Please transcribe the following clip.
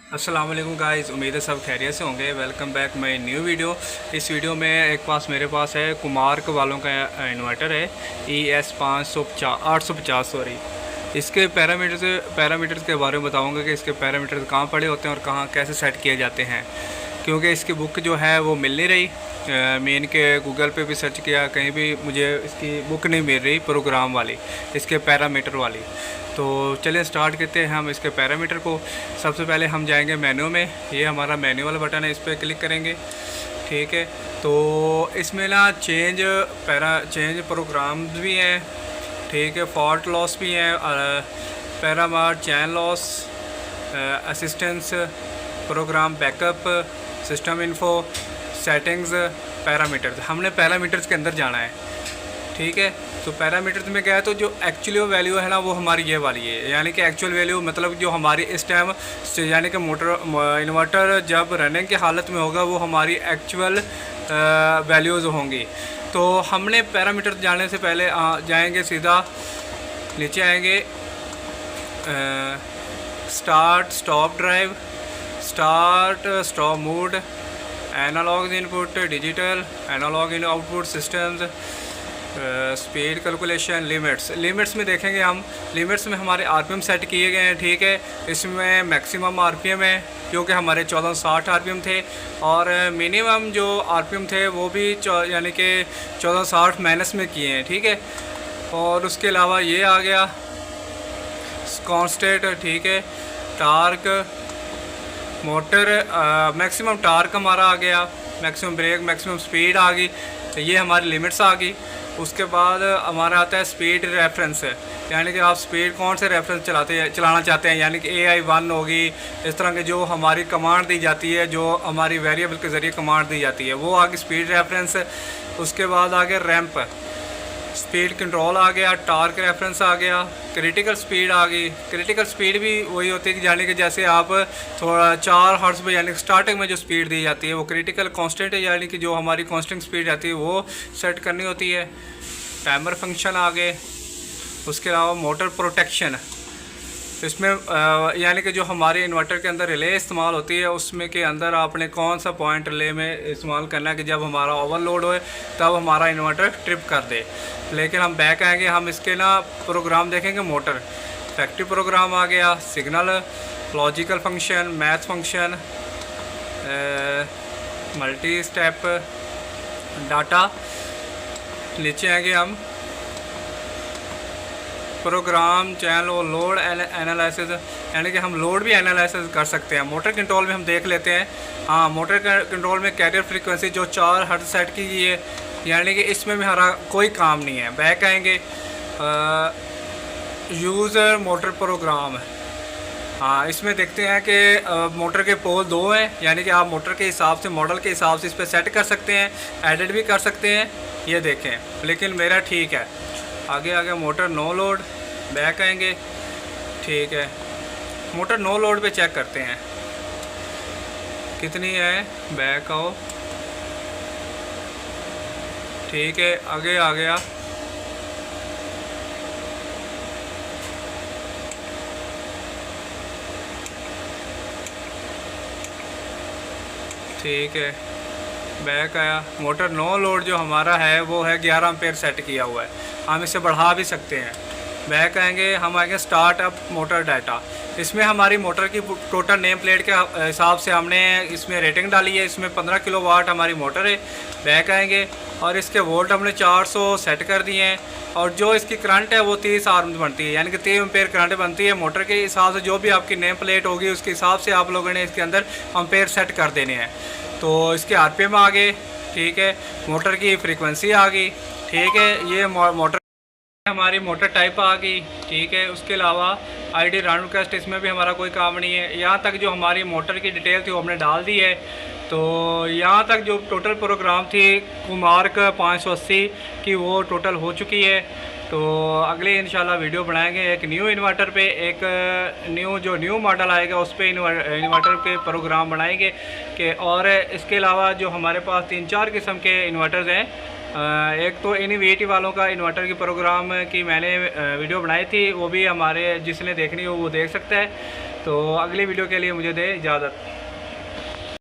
अस्सलाम वालेकुम गाइस, उम्मीद है सब खैरियत से होंगे। Welcome back my new video. इस वीडियो में मेरे पास है कुमार्क वालों का इन्वर्टर है ES 850 सॉरी। इसके पैरामीटर्स के बारे में बताऊंगा कि इसके पैरामीटर्स कहाँ पड़े होते हैं और कहाँ कैसे सेट किए जाते हैं, क्योंकि इसकी बुक जो है वो मिल नहीं रही। मैंने के गूगल पे भी सर्च किया, कहीं भी मुझे इसकी बुक नहीं मिल रही प्रोग्राम वाली, इसके पैरामीटर वाली। तो चलिए स्टार्ट करते हैं हम इसके पैरामीटर को। सबसे पहले हम जाएंगे मेन्यू में। ये हमारा मेन्यू वाला बटन है, इस पर क्लिक करेंगे। ठीक है, तो इसमें ना चेंज प्रोग्राम्स भी हैं। ठीक है, फॉल्ट लॉस भी हैं, पैरामार chain loss, assistance, program backup, system info, settings, parameters. हमने पैरामीटर्स के अंदर जाना है। ठीक है, तो पैरामीटर्स में क्या है, तो जो एक्चुअल वैल्यू है ना वो हमारी ये वाली है, यानी कि एक्चुअल वैल्यू मतलब जो हमारी इस टाइम यानी कि इन्वर्टर जब रनिंग की हालत में होगा वो हमारी एक्चुअल वैल्यूज़ होंगी। तो हमने पैरामीटर जाने से पहले जाएंगे सीधा नीचे आएंगे, start stop drive, start stop mode, analogue input, digital analogue in output systems, speed calculation, limits में देखेंगे हम। लिमिट्स में हमारे RPM सेट किए गए हैं। ठीक है, इसमें मैक्सिमम RPM है क्योंकि हमारे 1460 RPM थे, और मिनिमम जो RPM थे वो भी यानी कि 1460 माइनस में किए हैं। ठीक है, और उसके अलावा ये आ गया कॉन्स्टेंट। ठीक है, टार्क, मोटर, मैक्सिमम टार्क हमारा आ गया, मैक्सिमम ब्रेक, मैक्सिमम स्पीड आ गई। तो ये हमारी लिमिट्स आ गई। उसके बाद हमारा आता है स्पीड रेफरेंस, यानी कि आप स्पीड कौन से रेफरेंस चलाना चाहते हैं, यानी कि AI1 होगी, इस तरह के जो हमारी कमांड दी जाती है, जो हमारी वेरिएबल के ज़रिए कमांड दी जाती है, वो आ गई स्पीड रेफरेंस। उसके बाद आ गया रैंप, स्पीड कंट्रोल आ गया, टार्क रेफरेंस आ गया, क्रिटिकल स्पीड आ गई। क्रिटिकल स्पीड भी वही होती है कि यानी कि जैसे आप थोड़ा 4 हर्ट्ज़ पे यानी कि स्टार्टिंग में जो स्पीड दी जाती है वो क्रिटिकल कांस्टेंट है, यानी कि जो हमारी कांस्टेंट स्पीड आती है वो सेट करनी होती है। टाइमर फंक्शन आ गए। उसके अलावा मोटर प्रोटेक्शन, इसमें यानी कि जो हमारे इन्वर्टर के अंदर रिले इस्तेमाल होती है उसमें के अंदर आपने कौन सा पॉइंट रिले में इस्तेमाल करना है कि जब हमारा ओवरलोड होए तब हमारा इन्वर्टर ट्रिप कर दे। लेकिन हम बैक आएंगे, हम इसके ना प्रोग्राम देखेंगे। मोटर फैक्ट्री प्रोग्राम आ गया, signal, logical function, math function, multi step, data. नीचे आएंगे हम प्रोग्राम चैनल और लोड एनालिसिस, यानी कि हम लोड भी एनालिसिस कर सकते हैं। मोटर कंट्रोल में हम देख लेते हैं। हाँ, मोटर कंट्रोल में कैरियर फ्रीक्वेंसी जो 4 हर्ट्ज़ सेट की गई है, यानी कि इसमें भी हमारा कोई काम नहीं है। बैक आएंगे, यूज़र मोटर प्रोग्राम। हाँ, इसमें देखते हैं कि मोटर के पोल 2 हैं, यानी कि आप मोटर के हिसाब से, मॉडल के हिसाब से इस पर सेट कर सकते हैं, एडिट भी कर सकते हैं। ये देखें, लेकिन मेरा ठीक है। आगे आ गया मोटर नो लोड, बैक आएंगे। ठीक है, मोटर नो लोड पे चेक करते हैं कितनी है, बैक आओ। ठीक है, आगे आ गया। ठीक है, बैक आया। मोटर नो लोड जो हमारा है वो है 11 एम्पेयर सेट किया हुआ है, हम इसे बढ़ा भी सकते हैं। बैक आएंगे, हम आएंगे स्टार्ट अप मोटर डाटा। इसमें हमारी मोटर की टोटल नेम प्लेट के हिसाब से हमने इसमें रेटिंग डाली है। इसमें 15 किलोवाट हमारी मोटर है। बैक आएंगे और इसके वोल्ट हमने 400 सेट कर दिए हैं, और जो इसकी करंट है वो 30 आर्म्स बनती है, यानी कि 30 एम्पेयर करंट बनती है। मोटर के हिसाब से जो भी आपकी नेम प्लेट होगी उसके हिसाब से आप लोगों ने इसके अंदर एम्पेयर सेट कर देने हैं। तो इसके RPM आ गए। ठीक है, मोटर की फ्रीक्वेंसी आ गई। ठीक है, ये मोटर हमारी मोटर टाइप आ गई। ठीक है, उसके अलावा ID रन रिक्वेस्ट, इसमें भी हमारा कोई काम नहीं है। यहाँ तक जो हमारी मोटर की डिटेल थी वो हमने डाल दी है। तो यहाँ तक जो टोटल प्रोग्राम थी कुमार्क 580 की वो टोटल हो चुकी है। तो अगले इंशाल्लाह वीडियो बनाएंगे एक न्यू इन्वर्टर पे, एक न्यू मॉडल आएगा उस पर इन्वर्टर के प्रोग्राम बनाएंगे कि। और इसके अलावा जो हमारे पास 3-4 किस्म के इन्वर्टर्स हैं, एक तो इनोवेटी वालों का इन्वर्टर की प्रोग्राम की मैंने वीडियो बनाई थी, वो भी हमारे जिसने देखनी हो वो देख सकता है। तो अगली वीडियो के लिए मुझे दे इजाज़त।